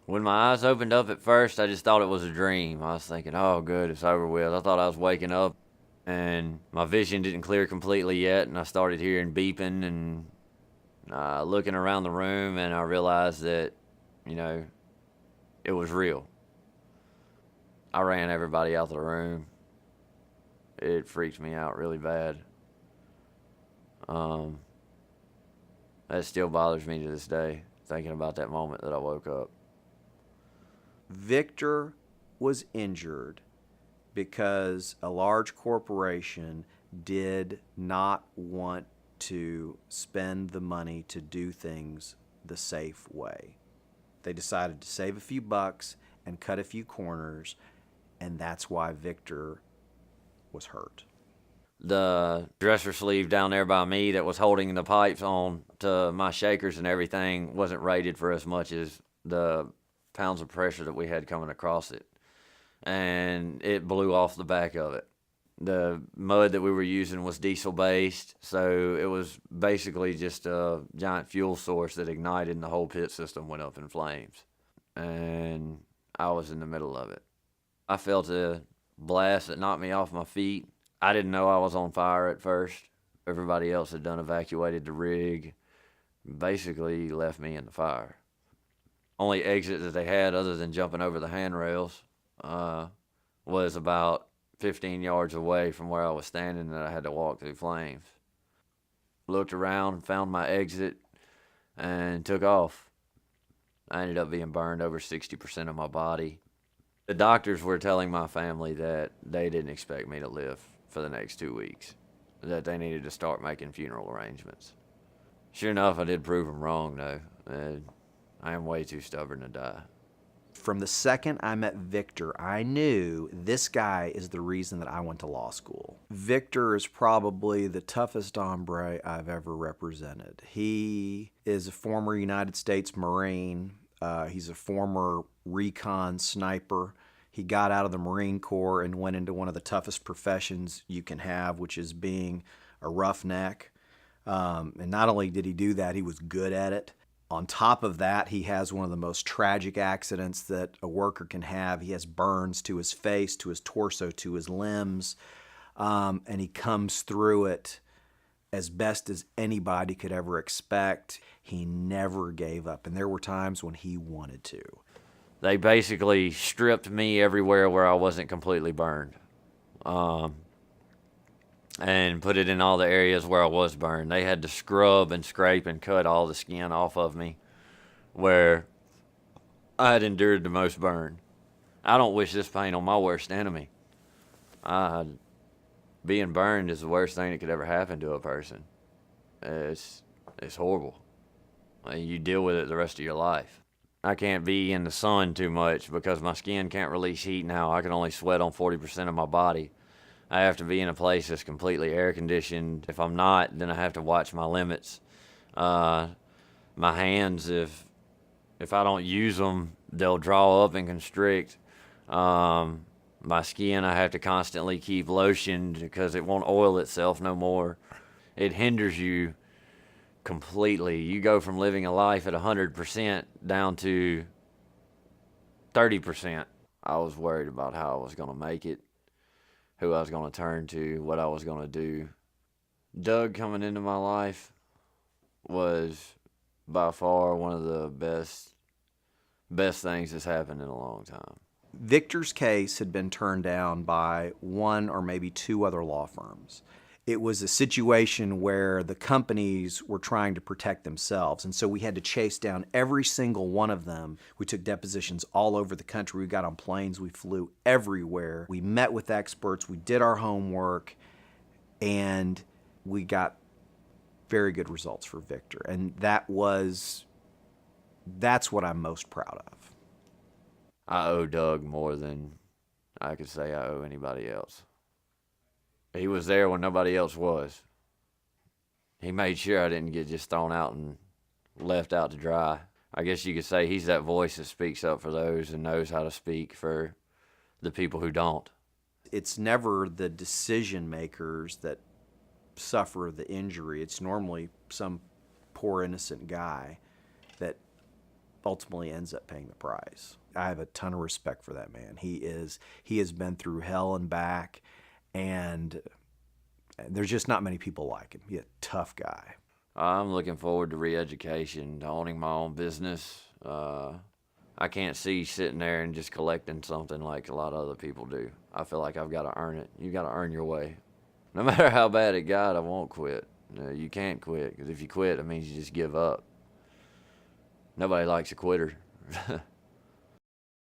When my eyes opened up at first, I just thought it was a dream. I was thinking, oh, good, it's over with. I thought I was waking up, and my vision didn't clear completely yet, and I started hearing beeping and looking around the room, and I realized that, you know, it was real. I ran everybody out of the room. It freaked me out really bad. That still bothers me to this day, thinking about that moment that I woke up. Victor was injured because a large corporation did not want to spend the money to do things the safe way. They decided to save a few bucks and cut a few corners, and that's why Victor was hurt. The dresser sleeve down there by me that was holding the pipes on to my shakers and everything wasn't rated for as much as the pounds of pressure that we had coming across it. And it blew off the back of it. The mud that we were using was diesel based, so it was basically just a giant fuel source that ignited and the whole pit system went up in flames. And I was in the middle of it. I felt a blast that knocked me off my feet. I didn't know I was on fire at first. Everybody else had done evacuated the rig, basically left me in the fire. Only exit that they had other than jumping over the handrails was about 15 yards away from where I was standing, that I had to walk through flames. Looked around, found my exit, and took off. I ended up being burned over 60% of my body. The doctors were telling my family that they didn't expect me to live for the next 2 weeks, that they needed to start making funeral arrangements. Sure enough, I did prove them wrong, though. I am way too stubborn to die. From the second I met Victor, I knew this guy is the reason that I went to law school. Victor is probably the toughest hombre I've ever represented. He is a former United States Marine. He's a former recon sniper. He got out of the Marine Corps and went into one of the toughest professions you can have, which is being a roughneck. And not only did he do that, he was good at it. On top of that, he has one of the most tragic accidents that a worker can have. He has burns to his face, to his torso, to his limbs, and he comes through it as best as anybody could ever expect. He never gave up, and there were times when he wanted to. They basically stripped me everywhere where I wasn't completely burned, and put it in all the areas where I was burned. They had to scrub and scrape and cut all the skin off of me where I had endured the most burn. I don't wish this pain on my worst enemy. Being burned is the worst thing that could ever happen to a person. It's horrible. You deal with it the rest of your life. I can't be in the sun too much because my skin can't release heat now. I can only sweat on 40% of my body. I have to be in a place that's completely air conditioned. If I'm not, then I have to watch my limits. My hands, if I don't use them, they'll draw up and constrict. My skin, I have to constantly keep lotioned because it won't oil itself no more. It hinders you completely. You go from living a life at 100% down to 30%. I was worried about how I was going to make it, who I was going to turn to, what I was going to do. Doug coming into my life was by far one of the best things that's happened in a long time. Victor's case had been turned down by one or maybe two other law firms. It was a situation where the companies were trying to protect themselves, and so we had to chase down every single one of them. We took depositions all over the country. We got on planes. We flew everywhere. We met with experts. We did our homework, and we got very good results for Victor. And that's what I'm most proud of. I owe Doug more than I could say I owe anybody else. He was there when nobody else was. He made sure I didn't get just thrown out and left out to dry. I guess you could say he's that voice that speaks up for those and knows how to speak for the people who don't. It's never the decision makers that suffer the injury. It's normally some poor innocent guy that ultimately ends up paying the price. I have a ton of respect for that man. He has been through hell and back, and there's just not many people like him. He's a tough guy. I'm looking forward to re-education, to owning my own business. I can't see sitting there and just collecting something like a lot of other people do. I feel like I've got to earn it. You got to earn your way. No matter how bad it got, I won't quit. You can't quit, because if you quit, it means you just give up. Nobody likes a quitter.